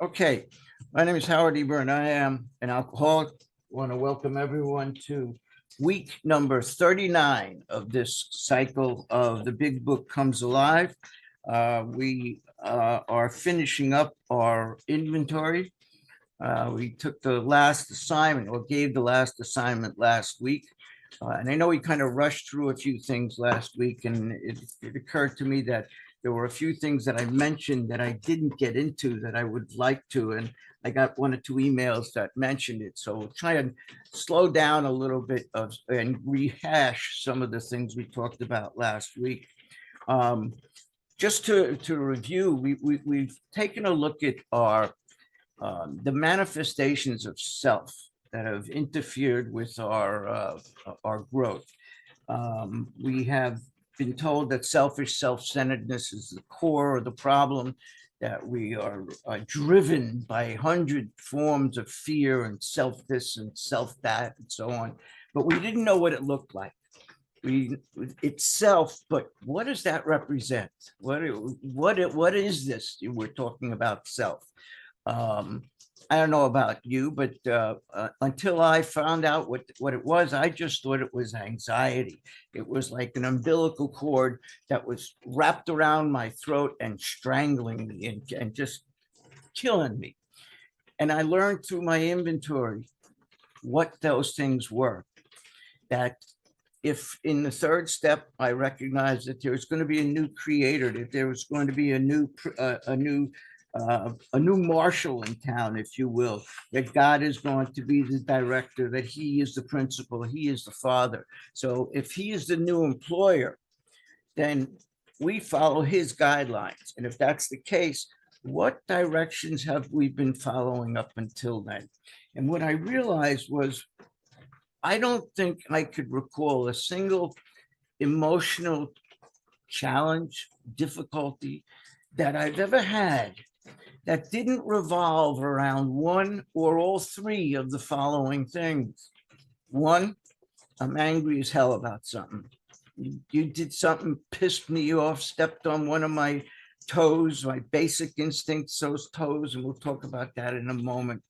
Okay, my name is Howard Eber, and I am an alcoholic. I want to welcome everyone to week number 39 of this cycle of The Big Book Comes Alive. We are finishing up our inventory. We took the last assignment or gave the last assignment last week. And I know we kind of rushed through a few things last week, and it occurred to me that there were a few things that I mentioned that I didn't get into that I would like to. And I got one or two emails that mentioned it. So we'll try and slow down a little bit and rehash some of the things we talked about last week. Um, just to review, we've taken a look at the manifestations of self that have interfered with our growth. We have been told that selfish self-centeredness is the core of the problem, that we are driven by 100 forms of fear and self this and self that and so on, but we didn't know what it looked like. Itself, but what does that represent? What is this we're talking about, self? um, I don't know about you, but until I found out what it was, I just thought it was anxiety. It was like an umbilical cord that was wrapped around my throat and strangling me and just killing me. And I learned through my inventory what those things were. That if in the third step I recognized that there was going to be a new creator, that there was going to be a new marshal in town, if you will, that God is going to be the director, that he is the principal, he is the father. So if he is the new employer, then we follow his guidelines. And if that's the case, what directions have we been following up until then? And what I realized was I don't think I could recall a single emotional challenge, difficulty that I've ever had that didn't revolve around one or all three of the following things. One, I'm angry as hell about something. You did something, pissed me off, stepped on one of my toes, my basic instincts, those toes, and we'll talk about that in a moment.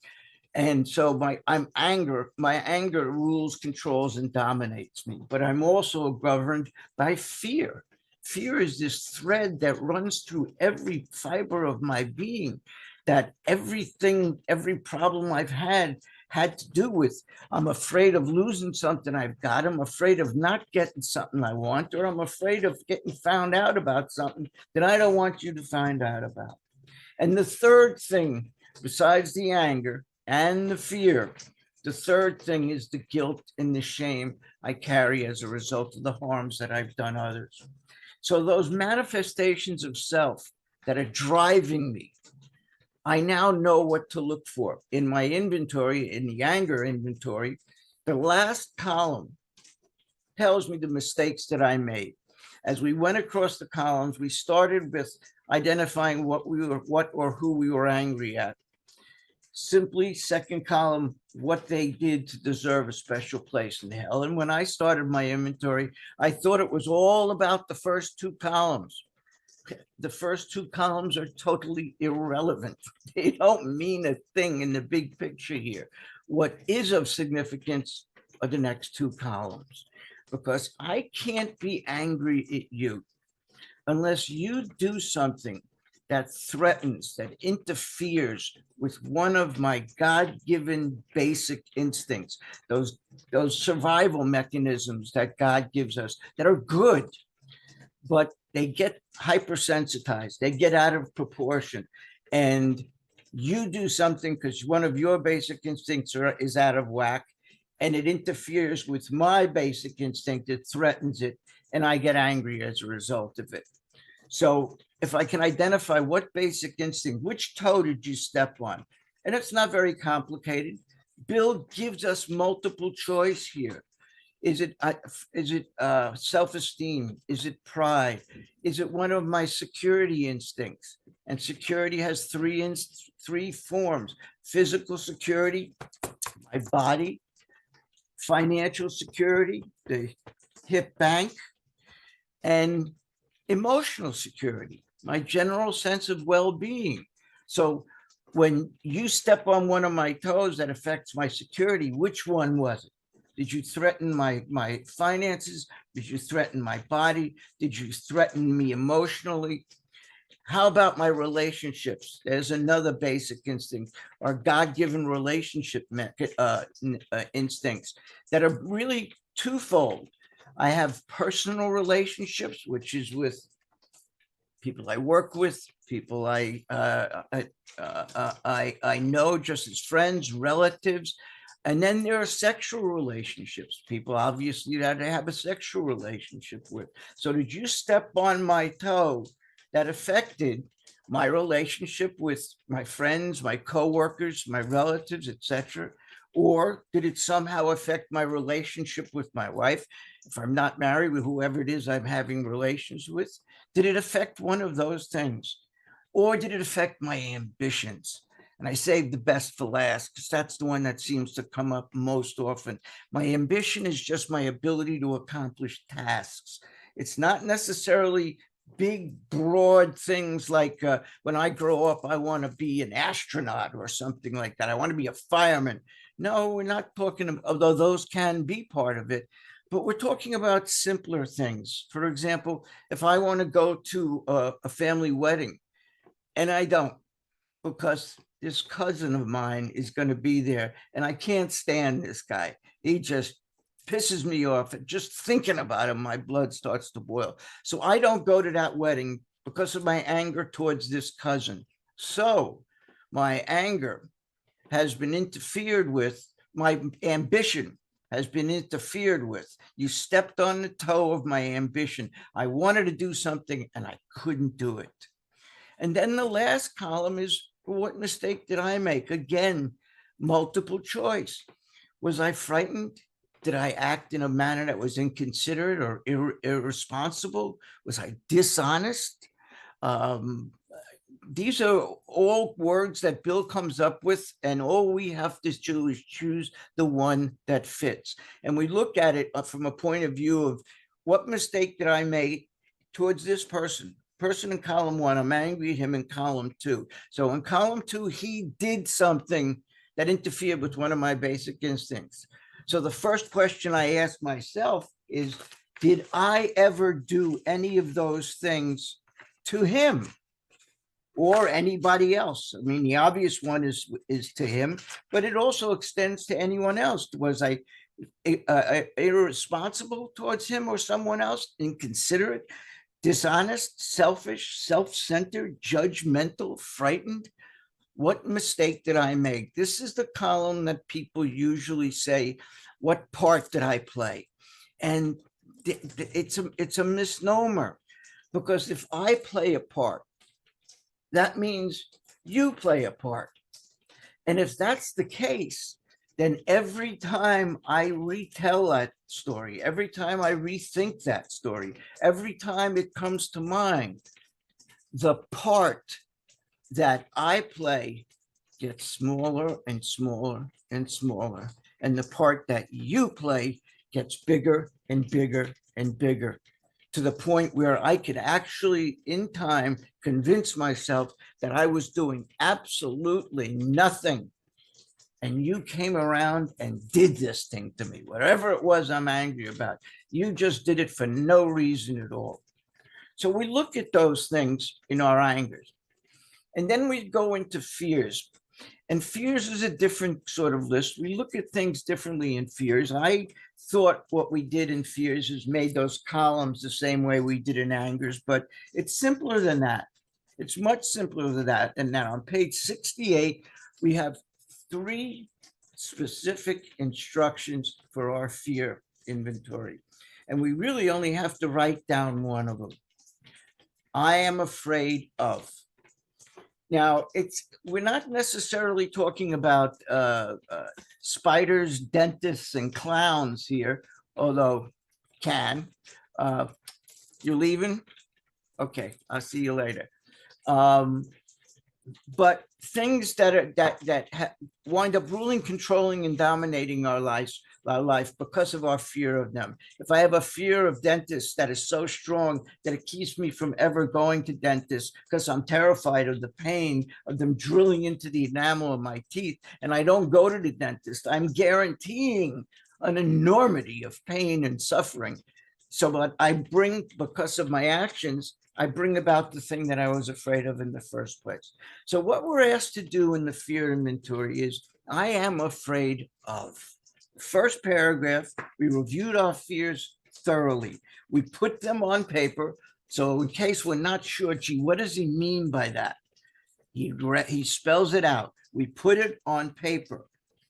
And so my anger rules, controls, and dominates me. But I'm also governed by fear. Fear is this thread that runs through every fiber of my being, that every problem I've had to do with, I'm afraid of losing something I've got. I'm afraid of not getting something I want, or I'm afraid of getting found out about something that I don't want you to find out about. And the third thing, besides the anger and the fear, the third thing is the guilt and the shame I carry as a result of the harms that I've done others. So those manifestations of self that are driving me, I now know what to look for. In my inventory, in the anger inventory, the last column tells me the mistakes that I made. As we went across the columns, we started with identifying what or who we were angry at. Simply, second column, what they did to deserve a special place in hell. And when I started my inventory, I thought it was all about the first two columns. The first two columns are totally irrelevant. They don't mean a thing in the big picture here. What is of significance are the next two columns, because I can't be angry at you unless you do something that threatens, that interferes with one of my God-given basic instincts, those survival mechanisms that God gives us that are good, but they get hypersensitized, they get out of proportion. And you do something because one of your basic instincts is out of whack, and it interferes with my basic instinct, it threatens it, and I get angry as a result of it. So if I can identify what basic instinct, which toe did you step on? And it's not very complicated. Bill gives us multiple choice here. Is it self-esteem? Is it pride? Is it one of my security instincts? And security has three forms: physical security, my body; financial security, the hip bank; and emotional security, my general sense of well-being. So when you step on one of my toes that affects my security, which one was it? Did you threaten my finances? Did you threaten my body? Did you threaten me emotionally? How about my relationships? There's another basic instinct, our God-given relationship instincts that are really twofold. I have personal relationships, which is with people I work with, people I know just as friends, relatives. And then there are sexual relationships, people obviously that I have a sexual relationship with. So did you step on my toe that affected my relationship with my friends, my coworkers, my relatives, etc.? Or did it somehow affect my relationship with my wife? If I'm not married, with whoever it is I'm having relations with, did it affect one of those things? Or did it affect my ambitions? And I saved the best for last because that's the one that seems to come up most often. My ambition is just my ability to accomplish tasks. It's not necessarily big, broad things like when I grow up, I want to be an astronaut or something like that. I want to be a fireman. No, we're not talking, although those can be part of it, but we're talking about simpler things. For example, if I want to go to a family wedding and I don't, because this cousin of mine is going to be there and I can't stand this guy. He just pisses me off. Just thinking about him, my blood starts to boil. So I don't go to that wedding because of my anger towards this cousin. So my anger has been interfered with, my ambition has been interfered with. You stepped on the toe of my ambition. I wanted to do something and I couldn't do it. And then the last column is, what mistake did I make? Again, multiple choice. Was I frightened? Did I act in a manner that was inconsiderate or irresponsible? Was I dishonest? These are all words that Bill comes up with, and all we have to do is choose the one that fits. And we look at it from a point of view of, what mistake did I make towards this person? Person in column one, I'm angry at him in column two. So in column two, he did something that interfered with one of my basic instincts. So the first question I ask myself is, did I ever do any of those things to him or anybody else? I mean, the obvious one is to him, but it also extends to anyone else. Was I irresponsible towards him or someone else, inconsiderate, dishonest, selfish, self-centered, judgmental, frightened? What mistake did I make? This is the column that people usually say, what part did I play? And it's a misnomer, because if I play a part, that means you play a part. And if that's the case, then every time I retell that story, every time I rethink that story, every time it comes to mind, the part that I play gets smaller and smaller and smaller. And the part that you play gets bigger and bigger and bigger, to the point where I could actually, in time, convince myself that I was doing absolutely nothing. And you came around and did this thing to me, whatever it was I'm angry about. You just did it for no reason at all. So we look at those things in our angers. And then we go into fears. And fears is a different sort of list. We look at things differently in fears. I thought what we did in fears is made those columns the same way we did in angers, but it's simpler than that. It's much simpler than that. And now on page 68, we have 3 specific instructions for our fear inventory. And we really only have to write down one of them. I am afraid of. Now, we're not necessarily talking about spiders, dentists, and clowns here, although can. You're leaving? Okay, I'll see you later. but things that wind up ruling, controlling, and dominating our life because of our fear of them. If I have a fear of dentists that is so strong that it keeps me from ever going to dentists because I'm terrified of the pain of them drilling into the enamel of my teeth, and I don't go to the dentist, I'm guaranteeing an enormity of pain and suffering. So what I bring, because of my actions, I bring about the thing that I was afraid of in the first place. So what we're asked to do in the fear inventory is, I am afraid of. First paragraph, we reviewed our fears thoroughly. We put them on paper. So in case we're not sure, gee, what does he mean by that? He spells it out. We put it on paper,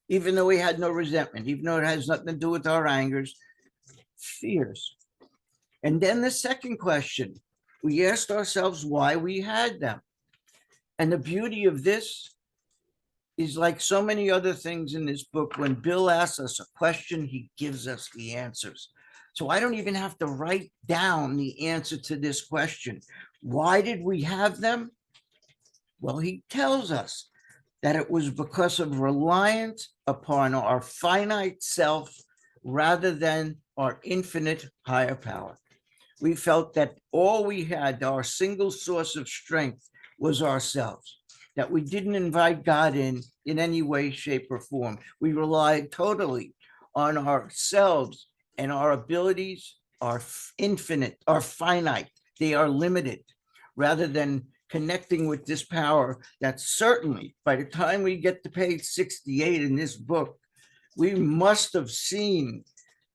even though we had no resentment, even though it has nothing to do with our angers, fears. And then the second question, we asked ourselves why we had them. And the beauty of this is, like so many other things in this book, when Bill asks us a question, he gives us the answers. So I don't even have to write down the answer to this question. Why did we have them? Well, he tells us that it was because of reliance upon our finite self rather than our infinite higher power. We felt that all we had, our single source of strength, was ourselves, that we didn't invite God in any way, shape, or form. We relied totally on ourselves, and our abilities are infinite, are finite, they are limited, rather than connecting with this power that certainly, by the time we get to page 68 in this book, we must have seen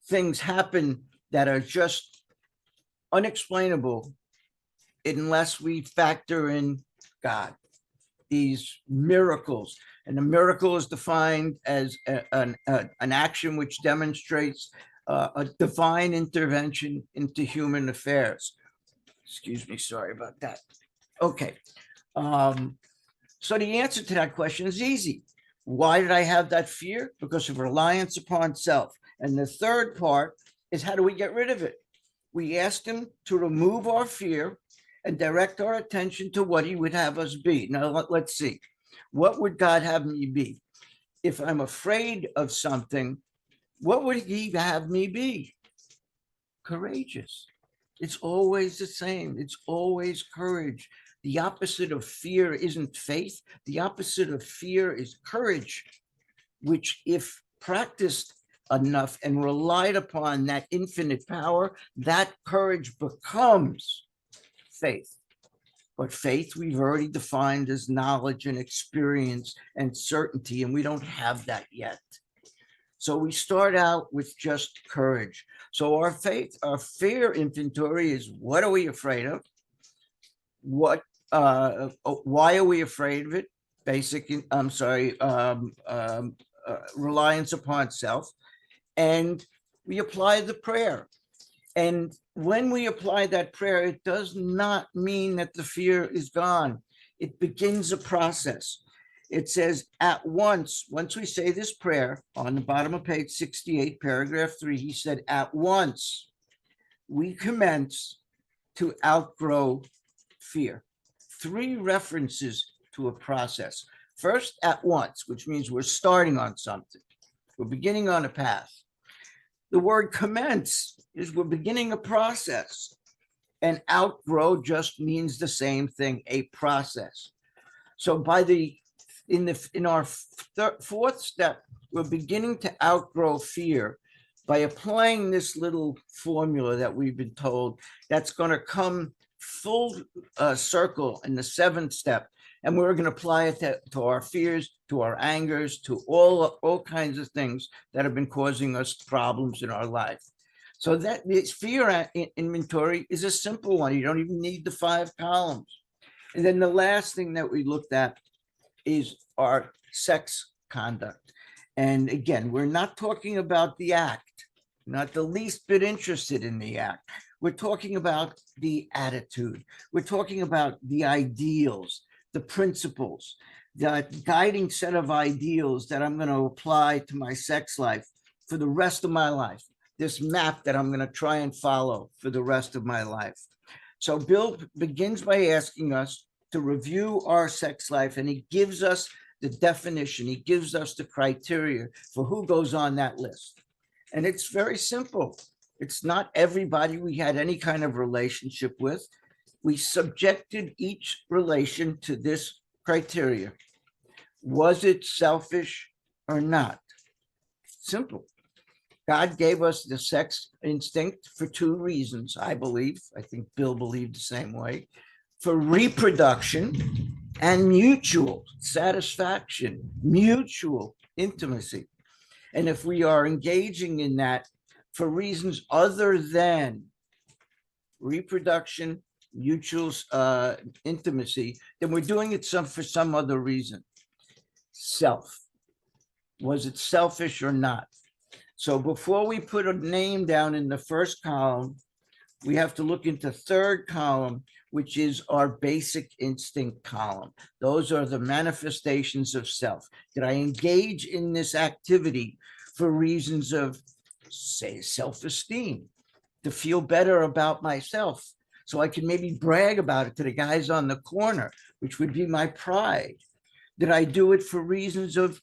things happen that are just unexplainable unless we factor in God, these miracles. And the miracle is defined as an action which demonstrates a divine intervention into human affairs. Excuse me, sorry about that. Okay. So the answer to that question is easy. Why did I have that fear? Because of reliance upon self. And the third part is, how do we get rid of it? We asked him to remove our fear and direct our attention to what he would have us be. Now, let's see. What would God have me be? If I'm afraid of something, what would he have me be? Courageous. It's always the same. It's always courage. The opposite of fear isn't faith. The opposite of fear is courage, which, if practiced enough and relied upon that infinite power, that courage becomes faith. But faith we've already defined as knowledge and experience and certainty, and we don't have that yet. So we start out with just courage. So our fear inventory is, what are we afraid of? Why are we afraid of it? Reliance upon self. And we apply the prayer. And when we apply that prayer, it does not mean that the fear is gone. It begins a process. It says, at once we say this prayer, on the bottom of page 68, paragraph 3, he said, at once we commence to outgrow fear. 3 references to a process. First, at once, which means we're starting on something. We're beginning on a path. The word commence is we're beginning a process. And outgrow just means the same thing, a process. So in our fourth step, we're beginning to outgrow fear by applying this little formula that we've been told that's going to come full circle in the 7th step. And we're going to apply it to our fears, to our angers, to all kinds of things that have been causing us problems in our life. So that this fear inventory is a simple one. You don't even need the 5 columns. And then the last thing that we looked at is our sex conduct. And again, we're not talking about the act, not the least bit interested in the act. We're talking about the attitude. We're talking about the ideals, the principles, the guiding set of ideals that I'm going to apply to my sex life for the rest of my life. This map that I'm going to try and follow for the rest of my life. So Bill begins by asking us, to review our sex life, and he gives us the definition. He gives us the criteria for who goes on that list. And it's very simple. It's not everybody we had any kind of relationship with. We subjected each relation to this criteria. Was it selfish or not? Simple. God gave us the sex instinct for two reasons, I believe. I think Bill believed the same way. For reproduction and mutual satisfaction, mutual intimacy. And if we are engaging in that for reasons other than reproduction, mutual intimacy, then we're doing it for some other reason. Self. Was it selfish or not? So before we put a name down in the first column, we have to look into third column, which is our basic instinct column. Those are the manifestations of self. Did I engage in this activity for reasons of, say, self-esteem, to feel better about myself, so I can maybe brag about it to the guys on the corner, which would be my pride? Did I do it for reasons of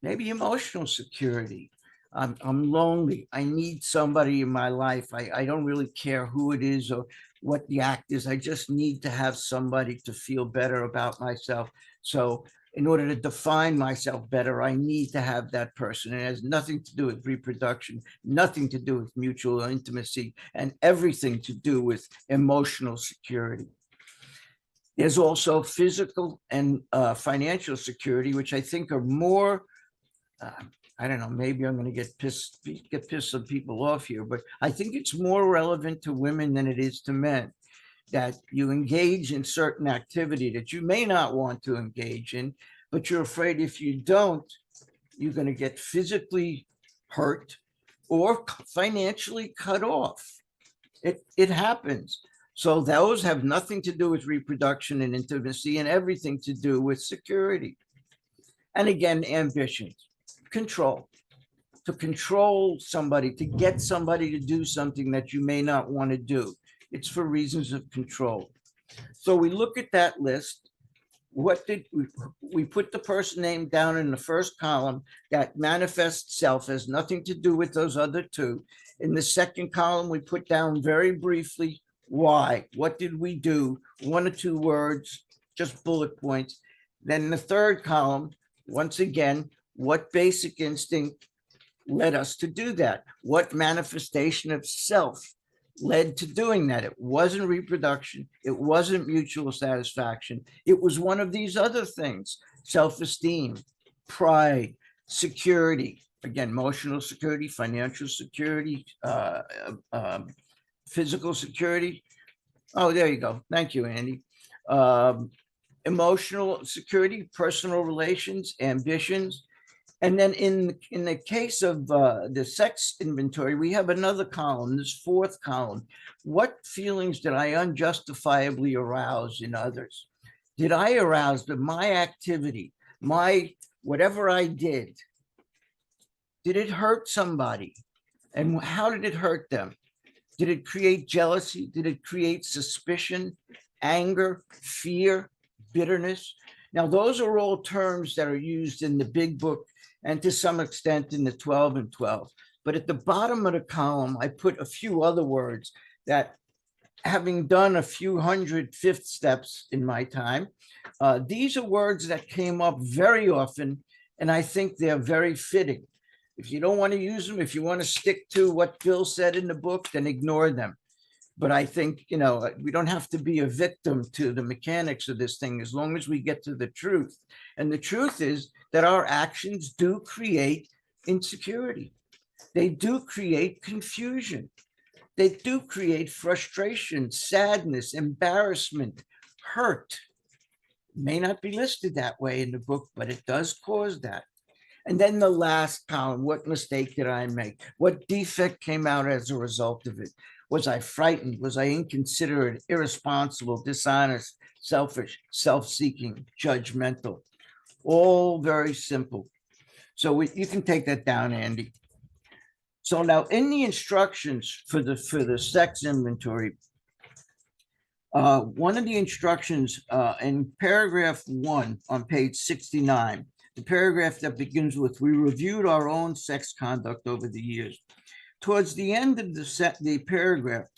maybe emotional security? I'm lonely. I need somebody in my life. I don't really care who it is or what the act is. I just need to have somebody to feel better about myself. So in order to define myself better, I need to have that person. It has nothing to do with reproduction, nothing to do with mutual intimacy, and everything to do with emotional security. There's also physical and financial security, which I think are more, I don't know, maybe I'm going to get some people off here, but I think it's more relevant to women than it is to men, that you engage in certain activity that you may not want to engage in, but you're afraid if you don't, you're going to get physically hurt or financially cut off. It happens. So those have nothing to do with reproduction and intimacy and everything to do with security. And again, ambitions. Control, to control somebody, to get somebody to do something that you may not want to do. It's for reasons of control. So we look at that list. What did we put the person name down in the first column? That manifest self has nothing to do with those other two. In the second column, we put down very briefly why. What did we do? One or two words, just bullet points. Then in the third column, once again, what basic instinct led us to do that? What manifestation of self led to doing that? It wasn't reproduction. It wasn't mutual satisfaction. It was one of these other things: self-esteem, pride, security, again, emotional security, financial security, physical security. Oh, there you go. Thank you, Andy. Emotional security, personal relations, ambitions. And then in the case of the sex inventory, we have another column, this fourth column. What feelings did I unjustifiably arouse in others? Did I arouse that my activity, my whatever I did it hurt somebody? And how did it hurt them? Did it create jealousy? Did it create suspicion, anger, fear, bitterness? Now, those are all terms that are used in the big book and to some extent in the 12 and 12. But at the bottom of the column, I put a few other words that, having done a few hundred fifth steps in my time, these are words that came up very often, and I think they're very fitting. If you don't want to use them, if you want to stick to what Bill said in the book, then ignore them. But I think, we don't have to be a victim to the mechanics of this thing as long as we get to the truth. And the truth is that our actions do create insecurity. They do create confusion. They do create frustration, sadness, embarrassment, hurt. It may not be listed that way in the book, but it does cause that. And then the last column, what mistake did I make? What defect came out as a result of it? Was I frightened? Was I inconsiderate, irresponsible, dishonest, selfish, self-seeking, judgmental? All very simple. So you can take that down, Andy. So now in the instructions for the sex inventory, One of the instructions in paragraph 1 on page 69, the paragraph that begins with, "We reviewed our own sex conduct over the years." Towards the end of the paragraph,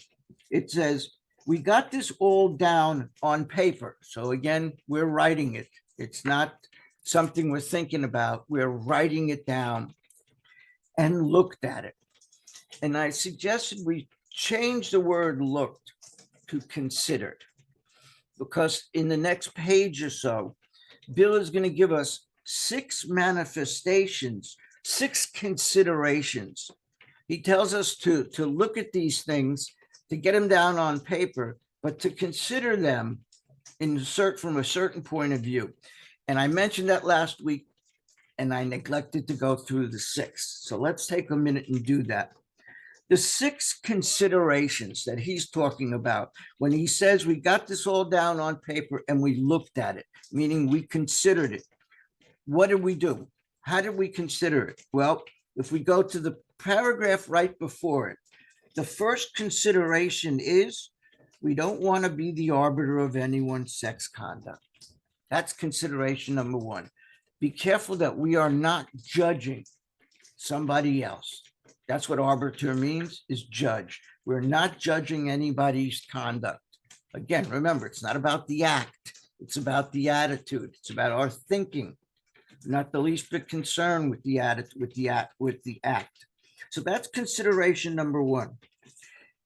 it says, "We got this all down on paper." So again, we're writing it. It's not something we're thinking about. We're writing it down and looked at it. And I suggested we change the word "looked" to "considered," because in the next page or so, Bill is going to give us 6 manifestations, 6 considerations. He tells us to look at these things, to get them down on paper, but to consider them from a certain point of view. And I mentioned that last week, and I neglected to go through the 6. So let's take a minute and do that. The 6 considerations that he's talking about when he says we got this all down on paper and we looked at it, meaning we considered it. What did we do? How did we consider it? Well, if we go to the paragraph right before it, the first consideration is we don't want to be the arbiter of anyone's sex conduct. That's consideration number 1. Be careful that we are not judging somebody else. That's what arbiter means, is judge. We're not judging anybody's conduct. Again, remember, it's not about the act. It's about the attitude. It's about our thinking. Not the least bit concerned with the act. So that's consideration number 1.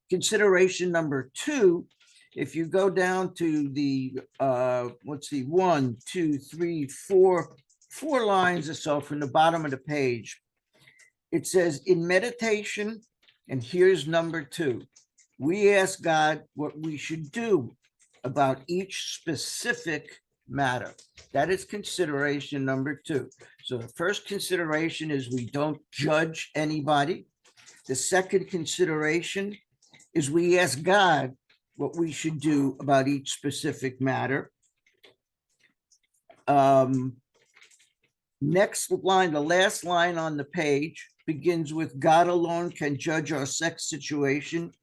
Consideration number 2, if you go down to the, let's see, 1, 2, 3, 4 lines or so from the bottom of the page, it says, in meditation, and here's number 2, we ask God what we should do about each specific matter. That is consideration number 2. So the first consideration is we don't judge anybody. The second consideration is we ask God what we should do about each specific matter. Next line, the last line on the page, begins with God alone can judge our sex situation.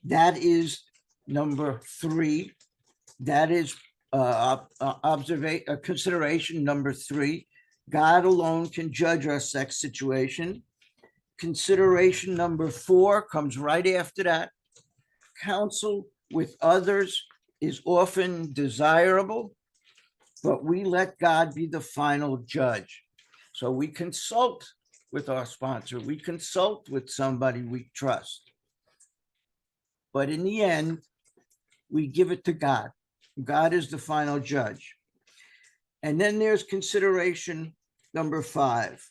That is number 3. That is consideration number 3. God alone can judge our sex situation. Consideration number 4 comes right after that. Counsel with others is often desirable, but we let God be the final judge. So we consult with our sponsor. We consult with somebody we trust. But in the end, we give it to God. God is the final judge. And then there's consideration number 5.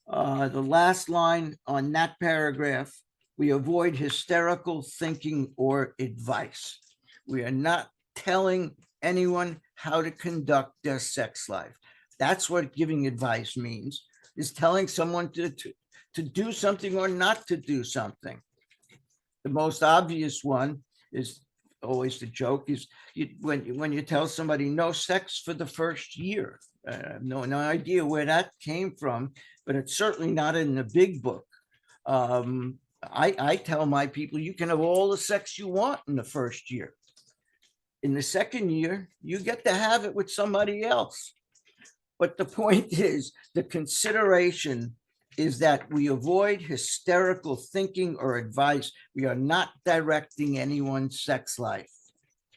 The last line on that paragraph, we avoid hysterical thinking or advice. We are not telling anyone how to conduct their sex life. That's what giving advice means, is telling someone to do something or not to do something. The most obvious one is always the joke is when you tell somebody no sex for the first year. I have no idea where that came from, but it's certainly not in the big book. I tell my people, you can have all the sex you want in the first year. In the second year, you get to have it with somebody else. But the point is, the consideration is that we avoid hysterical thinking or advice. We are not directing anyone's sex life.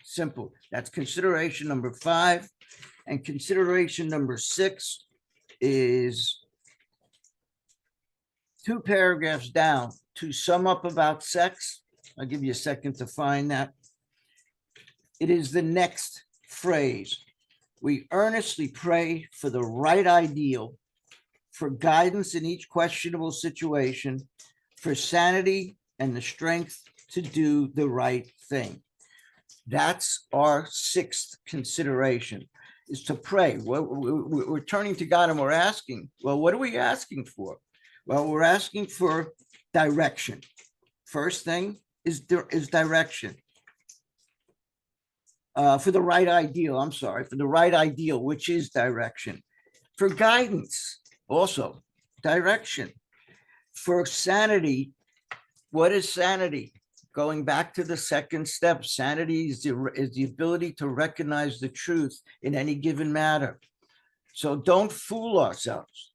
Simple. That's consideration number 5. And consideration number 6 is 2 paragraphs down. To sum up about sex, I'll give you a second to find that. It is the next phrase. We earnestly pray for the right ideal, for guidance in each questionable situation, for sanity and the strength to do the right thing. That's our 6th consideration, is to pray. We're turning to God and we're asking, well, what are we asking for? Well, we're asking for direction. First thing is direction. For the right ideal, for the right ideal, which is direction. For guidance, also direction. For sanity, what is sanity? Going back to the second step, sanity is the ability to recognize the truth in any given matter. So don't fool ourselves.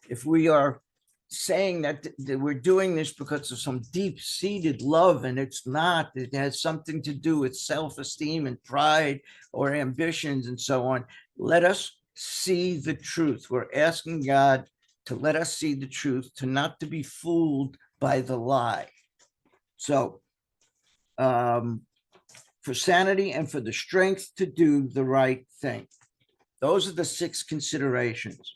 If we are saying that we're doing this because of some deep-seated love, and it's not, it has something to do with self-esteem and pride or ambitions and so on. Let us see the truth. We're asking God to let us see the truth, to not to be fooled by the lie. So for sanity and for the strength to do the right thing. Those are the 6 considerations.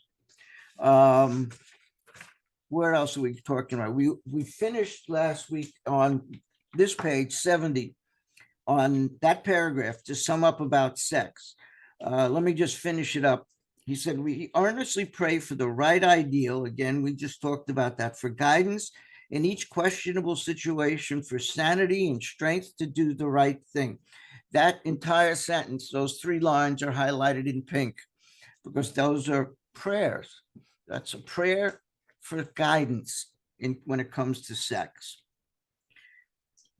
Where else are we talking about? We finished last week on this page 70 on that paragraph to sum up about sex. Let me just finish it up. He said, we earnestly pray for the right ideal. Again, we just talked about that, for guidance in each questionable situation, for sanity and strength to do the right thing. That entire sentence, those 3 lines are highlighted in pink because those are prayers. That's a prayer for guidance when it comes to sex.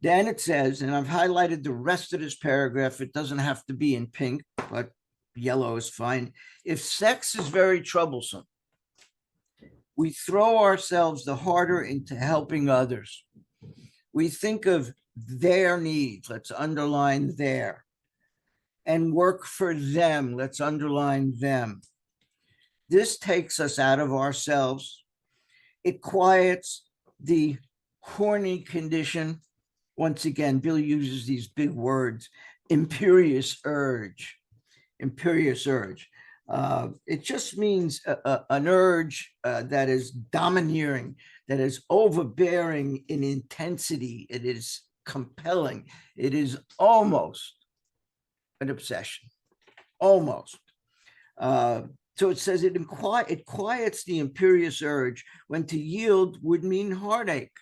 Then it says, and I've highlighted the rest of this paragraph, it doesn't have to be in pink, but yellow is fine. If sex is very troublesome, we throw ourselves the harder into helping others. We think of their needs, let's underline their, and work for them, let's underline them. This takes us out of ourselves. It quiets the horny condition. Once again, Bill uses these big words, imperious urge, imperious urge. It just means an urge that is domineering, that is overbearing in intensity. It is compelling. It is almost an obsession, almost. So it says it quiets the imperious urge when to yield would mean heartache.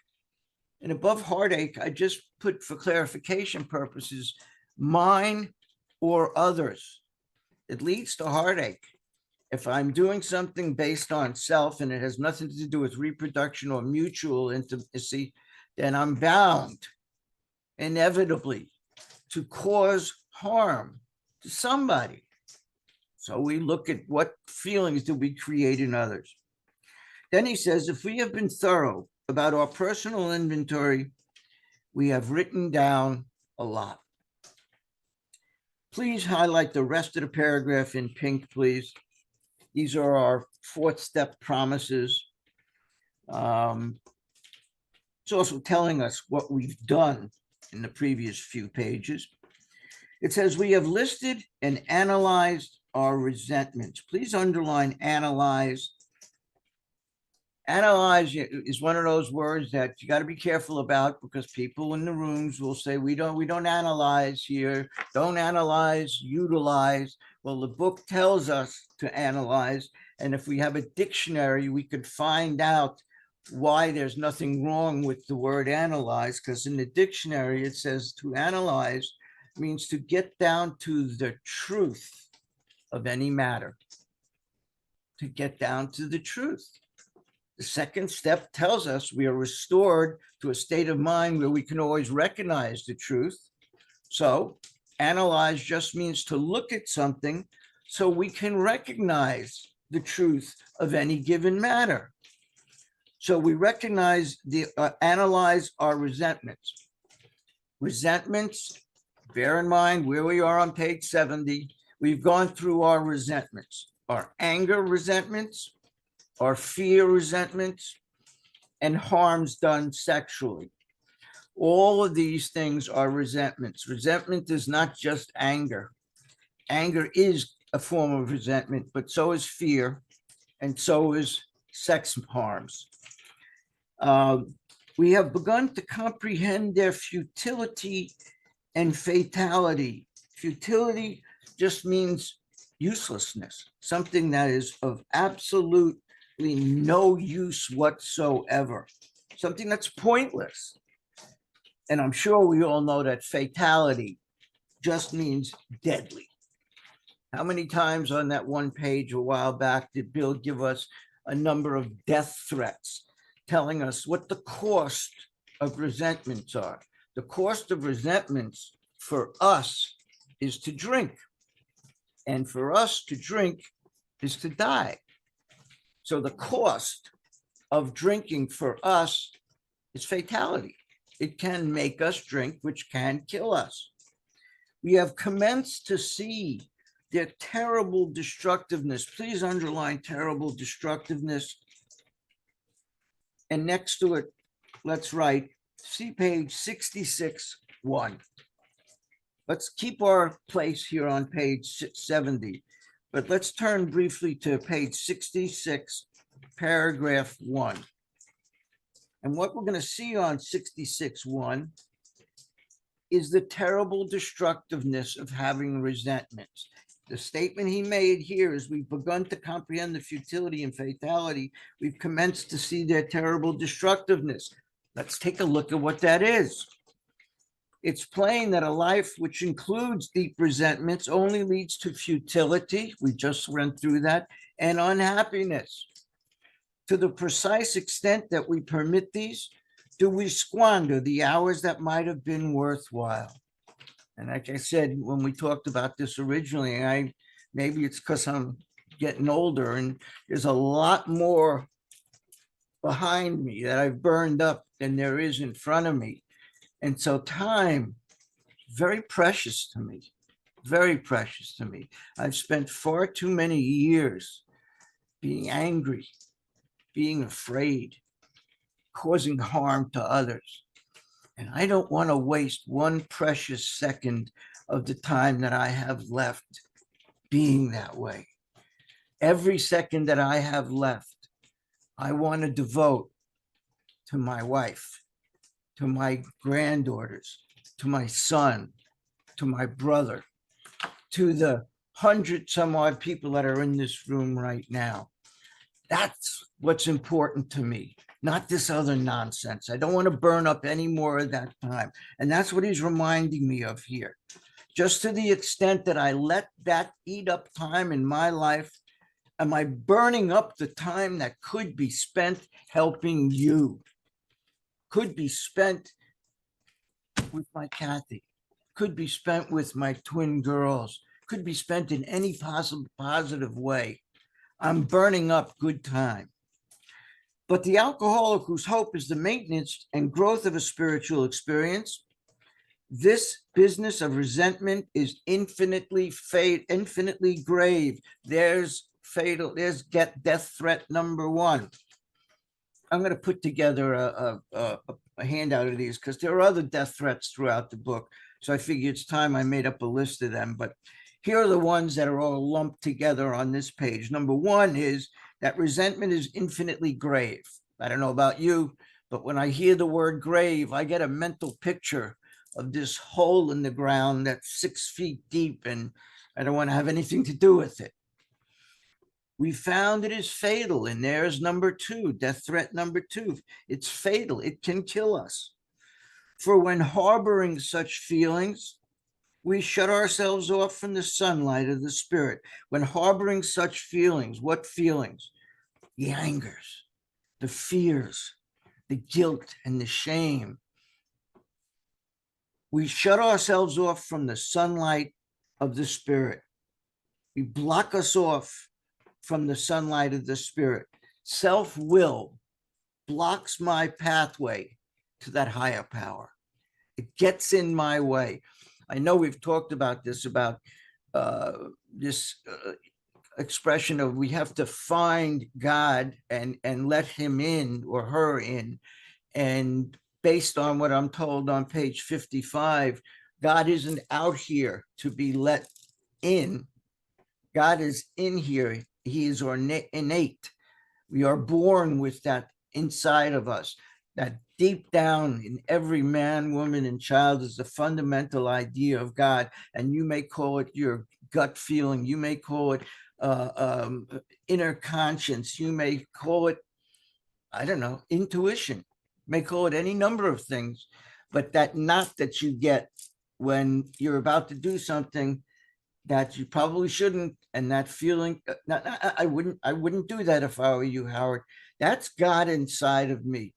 And above heartache, I just put, for clarification purposes, mine or others. It leads to heartache. If I'm doing something based on self and it has nothing to do with reproduction or mutual intimacy, then I'm bound inevitably to cause harm to somebody. So we look at what feelings do we create in others. Then he says, if we have been thorough about our personal inventory, we have written down a lot. Please highlight the rest of the paragraph in pink, please. These are our 4th step promises. It's also telling us what we've done in the previous few pages. It says, we have listed and analyzed our resentments. Please underline analyze. Analyze is one of those words that you got to be careful about, because people in the rooms will say, we don't analyze here, don't analyze, utilize. Well, the book tells us to analyze, and if we have a dictionary, we could find out why there's nothing wrong with the word analyze, because in the dictionary it says to analyze means to get down to the truth of any matter, to get down to the truth. The second step tells us we are restored to a state of mind where we can always recognize the truth. So analyze just means to look at something so we can recognize the truth of any given matter. So we recognize analyze our resentments. Resentments, bear in mind where we are on page 70. We've gone through our resentments, our anger resentments, our fear resentments, and harms done sexually. All of these things are resentments. Resentment is not just anger. Anger is a form of resentment, but so is fear, and so is sex harms. We have begun to comprehend their futility and fatality. Futility just means uselessness, something that is of absolutely no use whatsoever, something that's pointless. And I'm sure we all know that fatality just means deadly. How many times on that one page a while back did Bill give us a number of death threats, telling us what the cost of resentments are? The cost of resentments for us is to drink. And for us to drink is to die. So the cost of drinking for us is fatality. It can make us drink, which can kill us. We have commenced to see their terrible destructiveness. Please underline terrible destructiveness. And next to it, let's write, see page 66-1. Let's keep our place here on page 70, but let's turn briefly to page 66, paragraph 1. And what we're going to see on 66-1 is the terrible destructiveness of having resentments. The statement he made here is we've begun to comprehend the futility and fatality. We've commenced to see their terrible destructiveness. Let's take a look at what that is. It's plain that a life which includes deep resentments only leads to futility. We just went through that, and unhappiness. To the precise extent that we permit these, do we squander the hours that might have been worthwhile? And like I said, when we talked about this originally, maybe it's because I'm getting older and there's a lot more behind me that I've burned up than there is in front of me. And so time, very precious to me, very precious to me. I've spent far too many years being angry, being afraid, causing harm to others. And I don't want to waste one precious second of the time that I have left being that way. Every second that I have left, I want to devote to my wife, to my granddaughters, to my son, to my brother, to the 100 some odd people that are in this room right now. That's what's important to me, not this other nonsense. I don't want to burn up any more of that time. And that's what he's reminding me of here. Just to the extent that I let that eat up time in my life, am I burning up the time that could be spent helping you? Could be spent with my Kathy, could be spent with my twin girls, could be spent in any possible positive way. I'm burning up good time. But the alcoholic whose hope is the maintenance and growth of a spiritual experience, this business of resentment is infinitely grave. There's fatal, there's death threat number 1. I'm going to put together a handout of these because there are other death threats throughout the book. So I figured it's time I made up a list of them. But here are the ones that are all lumped together on this page. Number 1 is that resentment is infinitely grave. I don't know about you, but when I hear the word grave, I get a mental picture of this hole in the ground that's 6 feet deep, and I don't want to have anything to do with it. We found it is fatal, and there's number 2, death threat number 2. It's fatal. It can kill us. For when harboring such feelings, we shut ourselves off from the sunlight of the spirit. When harboring such feelings, what feelings? The angers, the fears, the guilt, and the shame. We shut ourselves off from the sunlight of the spirit. We block us off from the sunlight of the spirit. Self-will blocks my pathway to that higher power. It gets in my way. I know we've talked about this, this expression of we have to find God and let him in or her in. And based on what I'm told on page 55, God isn't out here to be let in. God is in here. He is innate. We are born with that inside of us. That deep down in every man, woman, and child is the fundamental idea of God. And you may call it your gut feeling. You may call it inner conscience. You may call it, I don't know, intuition. You may call it any number of things. But that knot that you get when you're about to do something that you probably shouldn't, and that feeling, I wouldn't do that if I were you, Howard. That's God inside of me.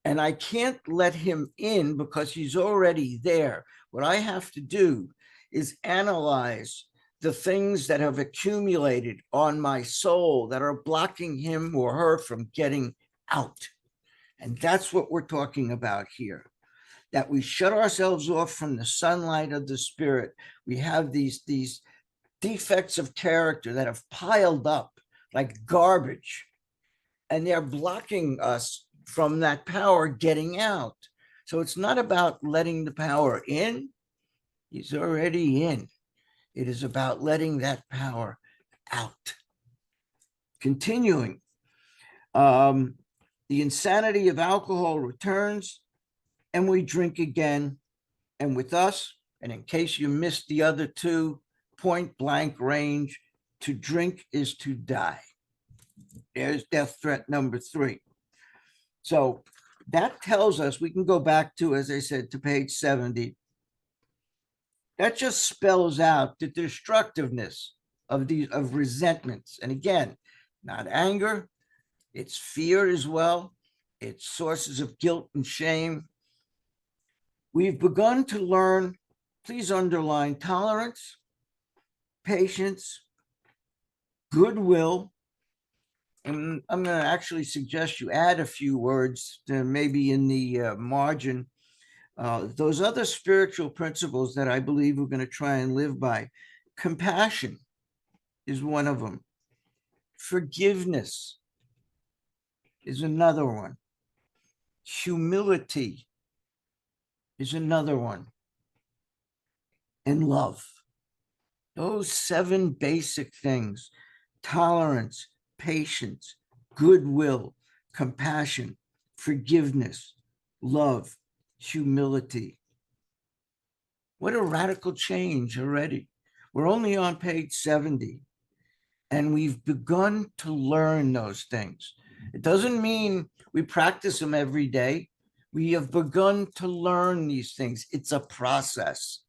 And I can't let him in because he's already there. What I have to do is analyze the things that have accumulated on my soul that are blocking him or her from getting out. And that's what we're talking about here, that we shut ourselves off from the sunlight of the spirit. We have these defects of character that have piled up like garbage, and they're blocking us from that power getting out. So it's not about letting the power in. He's already in. It is about letting that power out. Continuing, the insanity of alcohol returns, and we drink again. And with us, and in case you missed the other two, point blank range, to drink is to die. There's death threat number 3. So that tells us, we can go back to, as I said, to page 70. That just spells out the destructiveness of resentments. And again, not anger, it's fear as well. It's sources of guilt and shame. We've begun to learn, please underline, tolerance, patience, goodwill. And I'm going to actually suggest you add a few words to maybe in the margin. Those other spiritual principles that I believe we're going to try and live by. Compassion is one of them. Forgiveness is another one. Humility is another one. And love. Those 7 basic things: tolerance, patience, goodwill, compassion, forgiveness, love, humility. What a radical change already. We're only on page 70, and we've begun to learn those things. It doesn't mean we practice them every day. We have begun to learn these things. It's a process.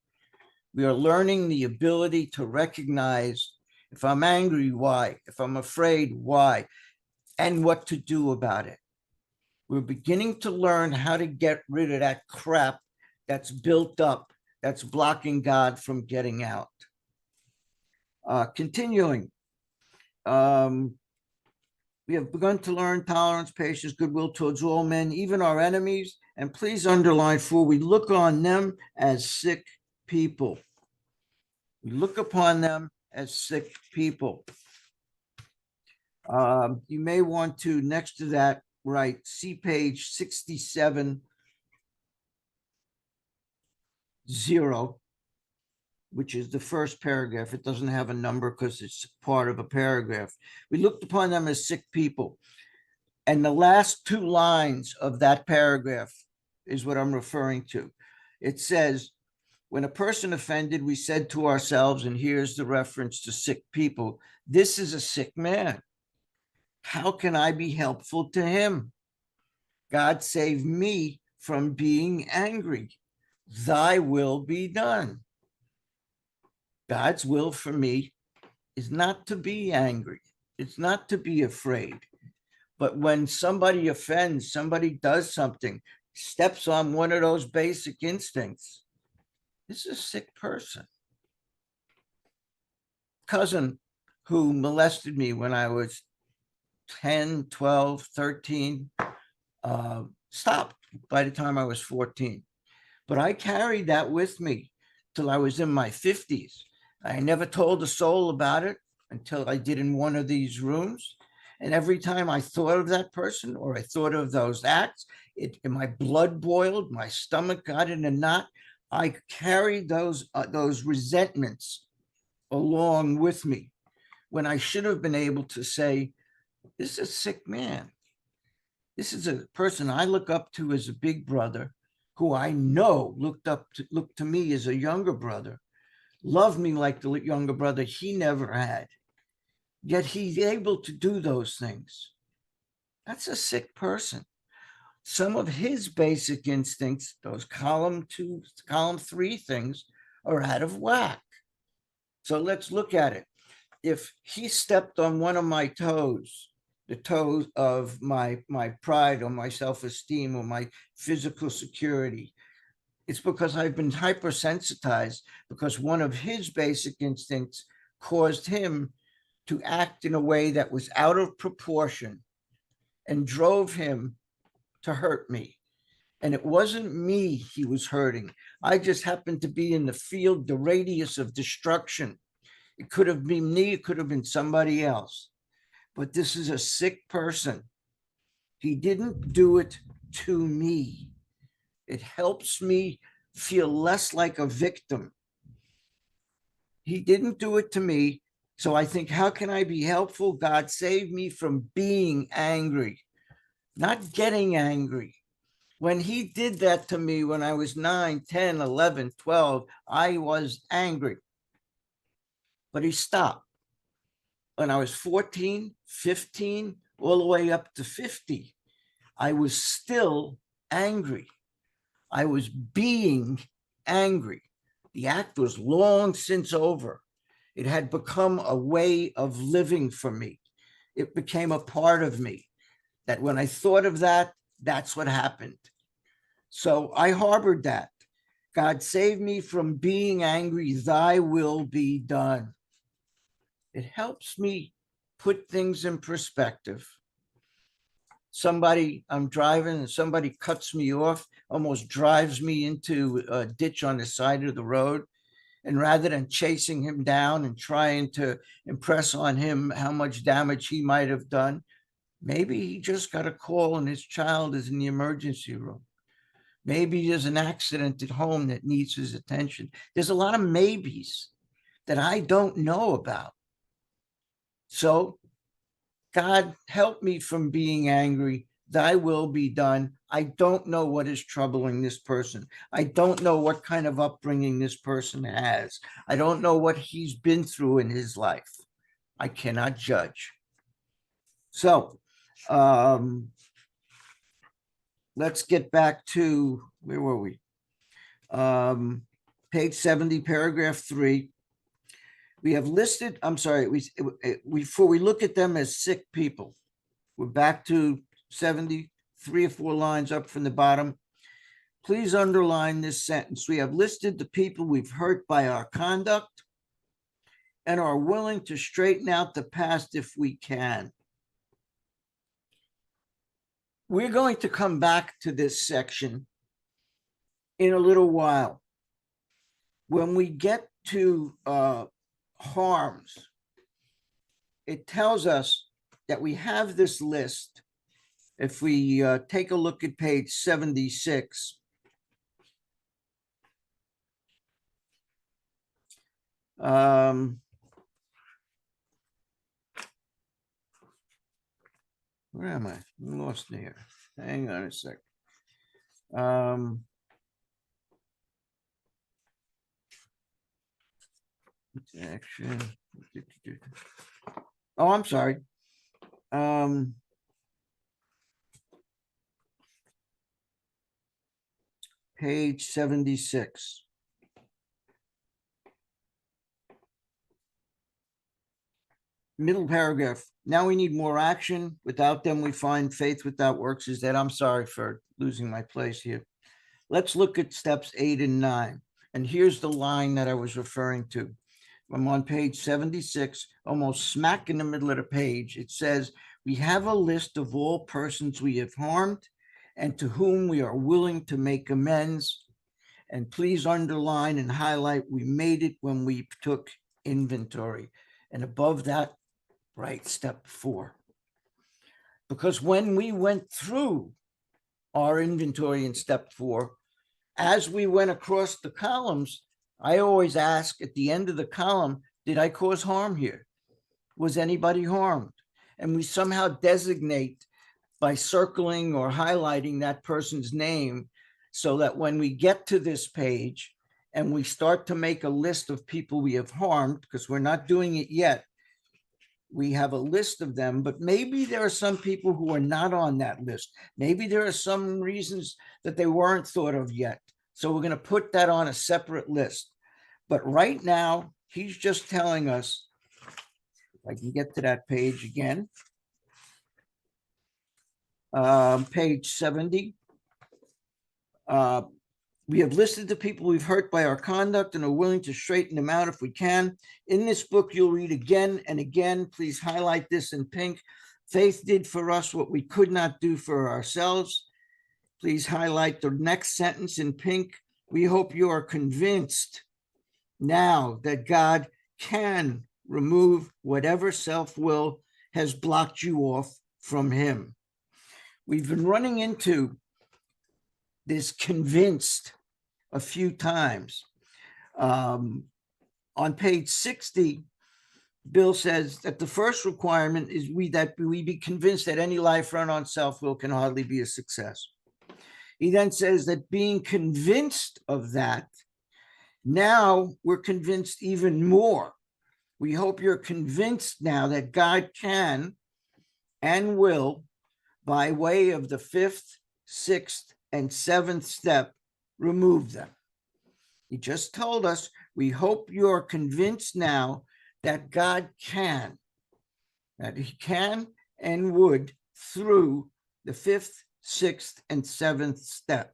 We are learning the ability to recognize, if I'm angry, why? If I'm afraid, why? And what to do about it. We're beginning to learn how to get rid of that crap that's built up, that's blocking God from getting out. Continuing, we have begun to learn tolerance, patience, goodwill towards all men, even our enemies. And please underline, for we look on them as sick people. We look upon them as sick people. You may want to, next to that, write, see page 67, 0, which is the first paragraph. It doesn't have a number because it's part of a paragraph. We looked upon them as sick people. And the last 2 lines of that paragraph is what I'm referring to. It says, when a person offended, we said to ourselves, and here's the reference to sick people, this is a sick man. How can I be helpful to him? God save me from being angry. Thy will be done. God's will for me is not to be angry. It's not to be afraid. But when somebody offends, somebody does something, steps on one of those basic instincts, this is a sick person. Cousin who molested me when I was 10, 12, 13, stopped by the time I was 14. But I carried that with me till I was in my 50s. I never told a soul about it until I did in one of these rooms. And every time I thought of that person or I thought of those acts, my blood boiled, my stomach got in a knot. I carried those resentments along with me when I should have been able to say, this is a sick man. This is a person I look up to as a big brother, who I know looked to me as a younger brother, loved me like the younger brother he never had. Yet he's able to do those things. That's a sick person. Some of his basic instincts, those column 3 things, are out of whack. So let's look at it. If he stepped on one of my toes the toes of my pride or my self-esteem or my physical security. It's because I've been hypersensitized, because one of his basic instincts caused him to act in a way that was out of proportion and drove him to hurt me. And it wasn't me he was hurting. I just happened to be in the field, the radius of destruction. It could have been me, it could have been somebody else. But this is a sick person. He didn't do it to me. It helps me feel less like a victim. He didn't do it to me. So I think, how can I be helpful? God save me from being angry, not getting angry. When he did that to me when I was 9, 10, 11, 12, I was angry. But he stopped. When I was 14, 15, all the way up to 50, I was still angry. I was being angry. The act was long since over. It had become a way of living for me. It became a part of me, that when I thought of that, that's what happened. So I harbored that. God, save me from being angry. Thy will be done. It helps me put things in perspective. I'm driving and somebody cuts me off, almost drives me into a ditch on the side of the road. And rather than chasing him down and trying to impress on him how much damage he might have done, maybe he just got a call and his child is in the emergency room. Maybe there's an accident at home that needs his attention. There's a lot of maybes that I don't know about. So God, help me from being angry. Thy will be done. I don't know what is troubling this person. I don't know what kind of upbringing this person has. I don't know what he's been through in his life. I cannot judge. So let's get back to, where were we? Page 70, paragraph 3. We have listed, I'm sorry, before we look at them as sick people, we're back to 70, 3 or 4 lines up from the bottom. Please underline this sentence. We have listed the people we've hurt by our conduct and are willing to straighten out the past if we can. We're going to come back to this section in a little while. When we get to harms, it tells us that we have this list. If we take a look at page 76, where am I? I'm lost here. Hang on a sec. Action. Oh, I'm sorry. Page 76. Middle paragraph. Now we need more action. Without them, we find faith without works is dead. I'm sorry for losing my place here. Let's look at steps 8 and 9. And here's the line that I was referring to. I'm on page 76, almost smack in the middle of the page. It says, we have a list of all persons we have harmed and to whom we are willing to make amends. And please underline and highlight, we made it when we took inventory. And above that, write step 4. Because when we went through our inventory in step 4, as we went across the columns, I always ask at the end of the column, did I cause harm here? Was anybody harmed? And we somehow designate by circling or highlighting that person's name so that when we get to this page and we start to make a list of people we have harmed, because we're not doing it yet, we have a list of them, but maybe there are some people who are not on that list. Maybe there are some reasons that they weren't thought of yet. So we're going to put that on a separate list. But right now, he's just telling us, if I can get to that page again. Page 70. We have listed the people we've hurt by our conduct and are willing to straighten them out if we can. In this book, you'll read again and again. Please highlight this in pink. Faith did for us what we could not do for ourselves. Please highlight the next sentence in pink. We hope you are convinced now that God can remove whatever self-will has blocked you off from him. We've been running into this convinced a few times. On page 60, Bill says that the first requirement is that we be convinced that any life run on self-will can hardly be a success. He then says that being convinced of that, now we're convinced even more. We hope you're convinced now that God can and will, by way of the 5th, 6th, and 7th step, remove them. He just told us, we hope you're convinced now that God can, that he can and would through the 5th, 6th, and 7th step.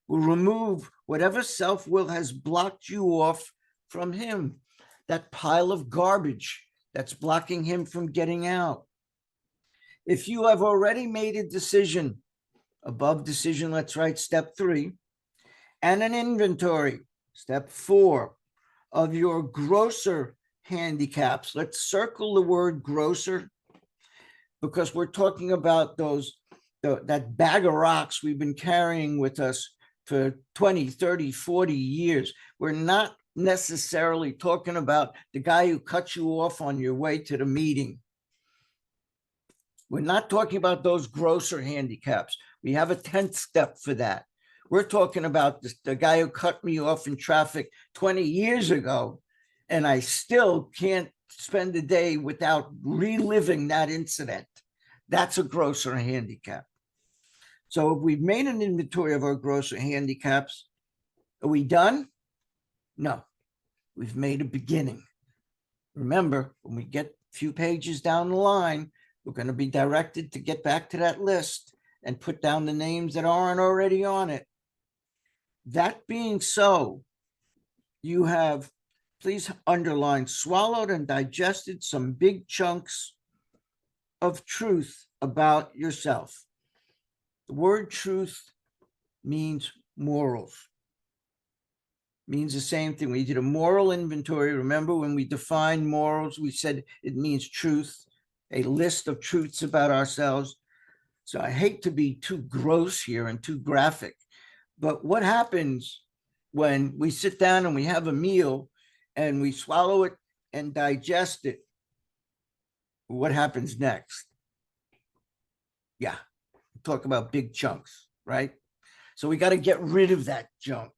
Will remove whatever self-will has blocked you off from him, that pile of garbage that's blocking him from getting out. If you have already made a decision, above decision, let's write step 3, and an inventory, step 4, of your grosser handicaps. Let's circle the word grosser, because we're talking about that bag of rocks we've been carrying with us for 20, 30, 40 years. We're not necessarily talking about the guy who cut you off on your way to the meeting. We're not talking about those grosser handicaps. We have a 10th step for that. We're talking about the guy who cut me off in traffic 20 years ago, and I still can't spend a day without reliving that incident. That's a grosser handicap. So if we've made an inventory of our grosser handicaps, are we done? No, we've made a beginning. Remember, when we get a few pages down the line, we're going to be directed to get back to that list and put down the names that aren't already on it. That being so, you have, please underline, swallowed and digested some big chunks of truth about yourself. The word truth means morals. Means the same thing. We did a moral inventory. Remember when we defined morals, we said it means truth, a list of truths about ourselves. So I hate to be too gross here and too graphic, but what happens when we sit down and we have a meal and we swallow it and digest it? What happens next? Yeah, talk about big chunks, right? So we got to get rid of that junk.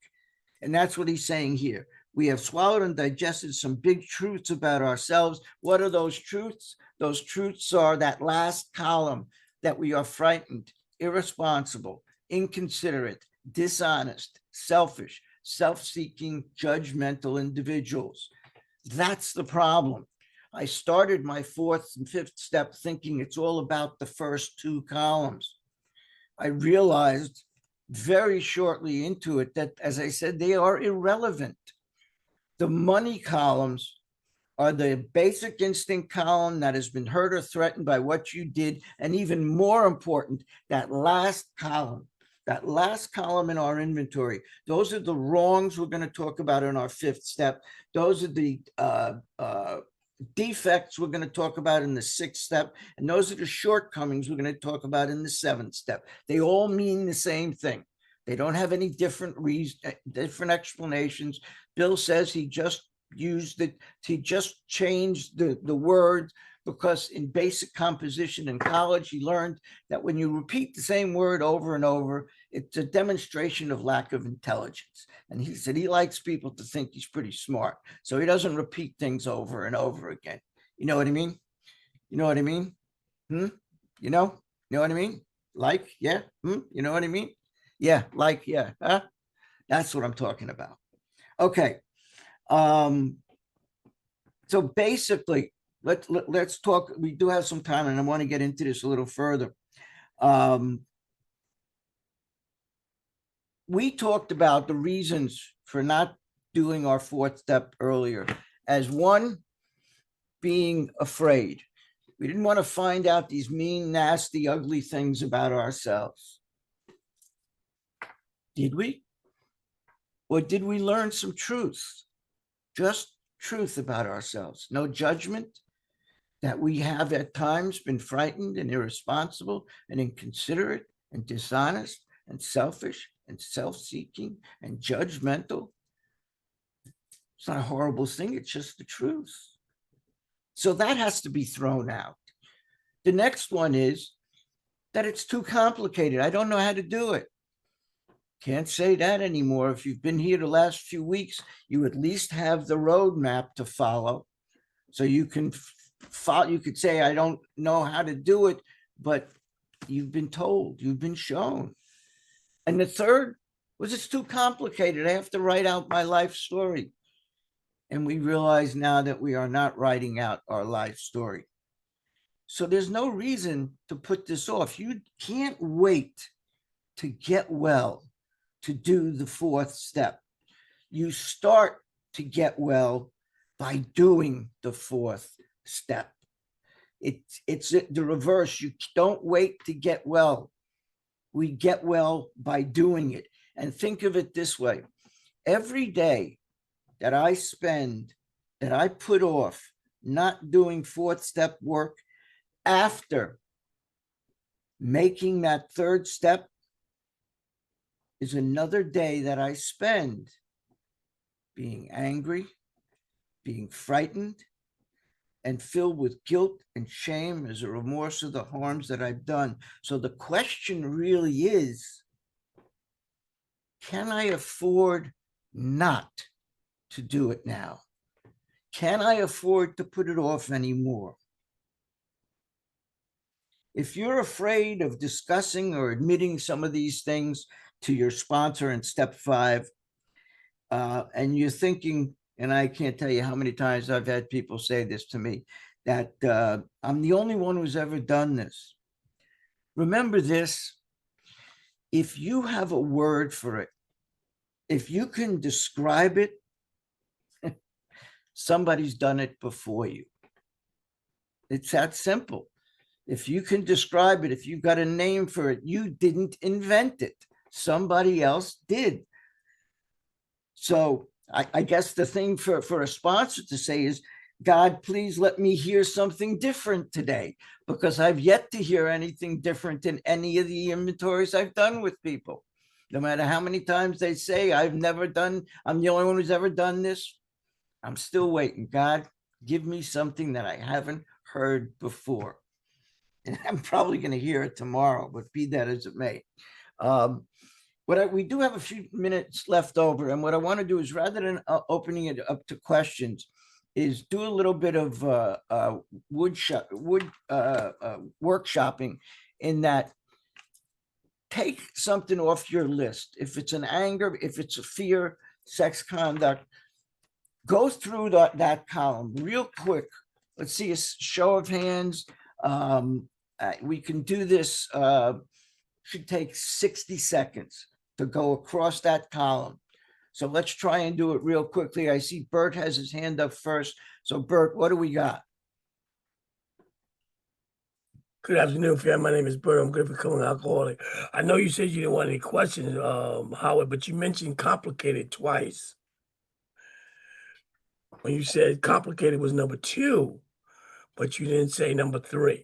And that's what he's saying here. We have swallowed and digested some big truths about ourselves. What are those truths? Those truths are that last column, that we are frightened, irresponsible, inconsiderate, dishonest, selfish, self-seeking, judgmental individuals. That's the problem. I started my 4th and 5th step thinking it's all about the first 2 columns. I realized very shortly into it that, as I said, they are irrelevant. The money columns are the basic instinct column that has been hurt or threatened by what you did. And even more important, that last column in our inventory, those are the wrongs we're going to talk about in our 5th step. Those are the defects we're going to talk about in the 6th step. And those are the shortcomings we're going to talk about in the 7th step. They all mean the same thing. They don't have any different explanations. Bill says he just used it, he just changed the word, because in basic composition in college, he learned that when you repeat the same word over and over, it's a demonstration of lack of intelligence. And he said he likes people to think he's pretty smart, so he doesn't repeat things over and over again. You know what I mean? You know what I mean? You know what I mean? Like, yeah. You know what I mean? Yeah, like, yeah. Huh? That's what I'm talking about. Okay. So basically, let's talk. We do have some time, and I want to get into this a little further. We talked about the reasons for not doing our fourth step earlier as one, being afraid. We didn't want to find out these mean, nasty, ugly things about ourselves. Did we? Or did we learn some truth? Just truth about ourselves. No judgment, that we have at times been frightened and irresponsible and inconsiderate and dishonest and selfish and self-seeking and judgmental. It's not a horrible thing. It's just the truth. So that has to be thrown out. The next one is that it's too complicated. I don't know how to do it. Can't say that anymore. If you've been here the last few weeks, you at least have the roadmap to follow. So you can follow, you could say, I don't know how to do it, but you've been told, you've been shown. And the third was it's too complicated. I have to write out my life story. And we realize now that we are not writing out our life story. So there's no reason to put this off. You can't wait to get well to do the fourth step. You start to get well by doing the fourth step. It's the reverse. You don't wait to get well. We get well by doing it. And think of it this way. Every day that I spend, that I put off not doing fourth step work after making that third step is another day that I spend being angry, being frightened, and filled with guilt and shame as a remorse of the harms that I've done. So the question really is, can I afford not to do it now? Can I afford to put it off anymore? If you're afraid of discussing or admitting some of these things to your sponsor in step 5, and you're thinking, and I can't tell you how many times I've had people say this to me, that I'm the only one who's ever done this. Remember this, if you have a word for it, if you can describe it, somebody's done it before you. It's that simple. If you can describe it, if you've got a name for it, you didn't invent it. Somebody else did. So I guess the thing for a sponsor to say is, God, please let me hear something different today, because I've yet to hear anything different in any of the inventories I've done with people. No matter how many times they say, I'm the only one who's ever done this, I'm still waiting. God, give me something that I haven't heard before. And I'm probably going to hear it tomorrow, but be that as it may. We do have a few minutes left over, and what I want to do is, rather than opening it up to questions, is do a little bit of workshopping, in that take something off your list. If it's an anger, if it's a fear, sex conduct, go through that column real quick. Let's see a show of hands. We can do this, should take 60 seconds to go across that column. So let's try and do it real quickly. I see Bert has his hand up first. So Bert, what do we got? Good afternoon, fam. My name is Bert. I'm going to become an alcoholic. I know you said you didn't want any questions, Howard, but you mentioned complicated twice. When you said complicated was number 2, but you didn't say number 3.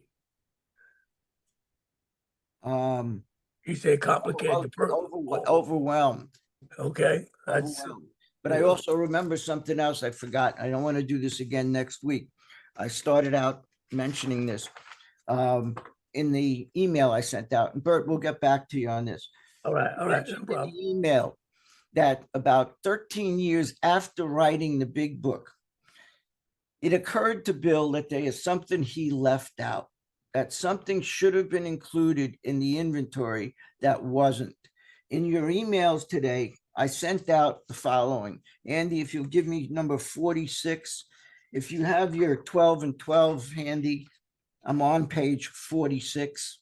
You said complicated. Overwhelmed. Okay. Overwhelmed. But I also remember something else I forgot. I don't want to do this again next week. I started out mentioning this in the email I sent out. And Bert, we'll get back to you on this. All right. No problem. In the email that about 13 years after writing the big book, it occurred to Bill that there is something he left out, that something should have been included in the inventory that wasn't. In your emails today, I sent out the following. Andy, if you'll give me number 46, if you have your 12 and 12 handy, I'm on page 46.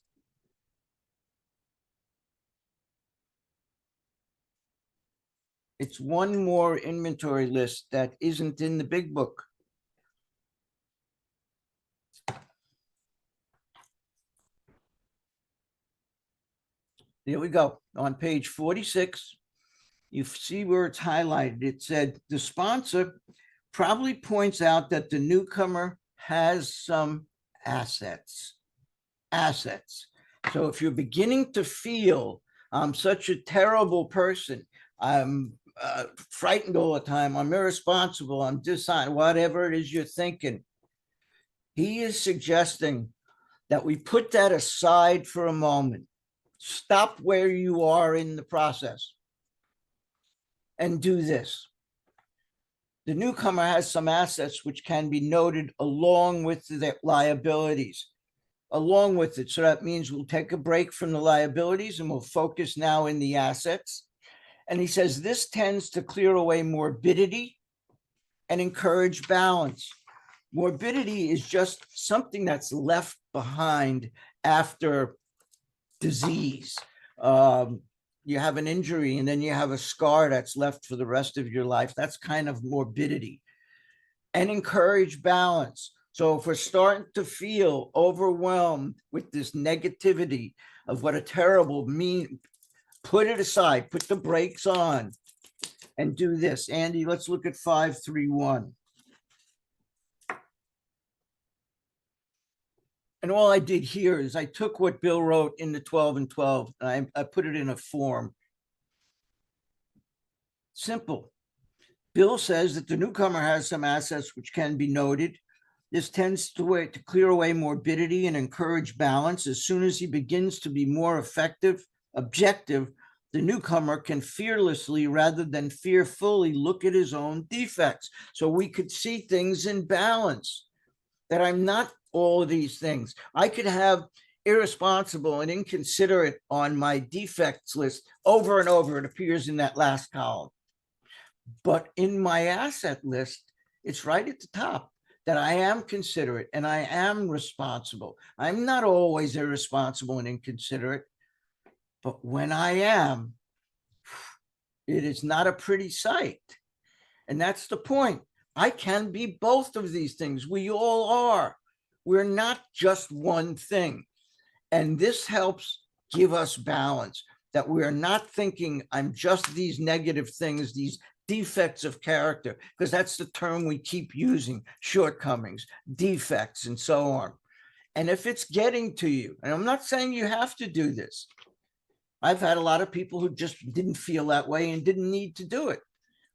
It's one more inventory list that isn't in the big book. There we go. On page 46, you see where it's highlighted. It said the sponsor probably points out that the newcomer has some assets. So if you're beginning to feel I'm such a terrible person, I'm frightened all the time, I'm irresponsible, I'm dishonest, whatever it is you're thinking, he is suggesting that we put that aside for a moment. Stop where you are in the process and do this. The newcomer has some assets which can be noted along with the liabilities. Along with it. So that means we'll take a break from the liabilities and we'll focus now in the assets. And he says this tends to clear away morbidity and encourage balance. Morbidity is just something that's left behind after disease. You have an injury and then you have a scar that's left for the rest of your life. That's kind of morbidity. And encourage balance. So if we're starting to feel overwhelmed with this negativity of what a terrible mean, put it aside, put the brakes on and do this. Andy, let's look at 531. And all I did here is I took what Bill wrote in the 12 and 12, and I put it in a form. Simple. Bill says that the newcomer has some assets which can be noted. This tends to clear away morbidity and encourage balance. As soon as he begins to be more effective, objective, the newcomer can fearlessly rather than fearfully look at his own defects. So we could see things in balance, that I'm not all of these things. I could have irresponsible and inconsiderate on my defects list over and over. It appears in that last column. But in my asset list, it's right at the top that I am considerate and I am responsible. I'm not always irresponsible and inconsiderate, but when I am, it is not a pretty sight. And that's the point. I can be both of these things. We all are. We're not just one thing. And this helps give us balance, that we're not thinking I'm just these negative things, these defects of character, because that's the term we keep using, shortcomings, defects, and so on. And if it's getting to you, and I'm not saying you have to do this. I've had a lot of people who just didn't feel that way and didn't need to do it.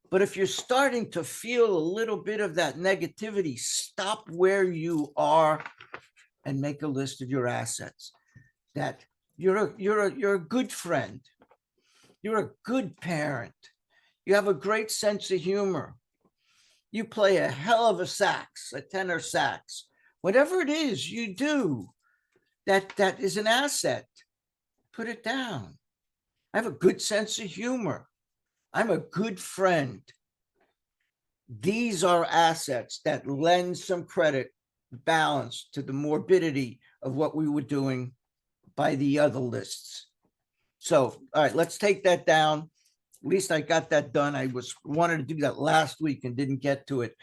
But if you're starting to feel a little bit of that negativity, stop where you are and make a list of your assets. That you're a good friend. You're a good parent. You have a great sense of humor. You play a hell of a sax, a tenor sax. Whatever it is you do that is an asset, put it down. I have a good sense of humor. I'm a good friend. These are assets that lend some credit, balance to the morbidity of what we were doing by the other lists. So, all right, let's take that down. At least I got that done. I wanted to do that last week and didn't get to it.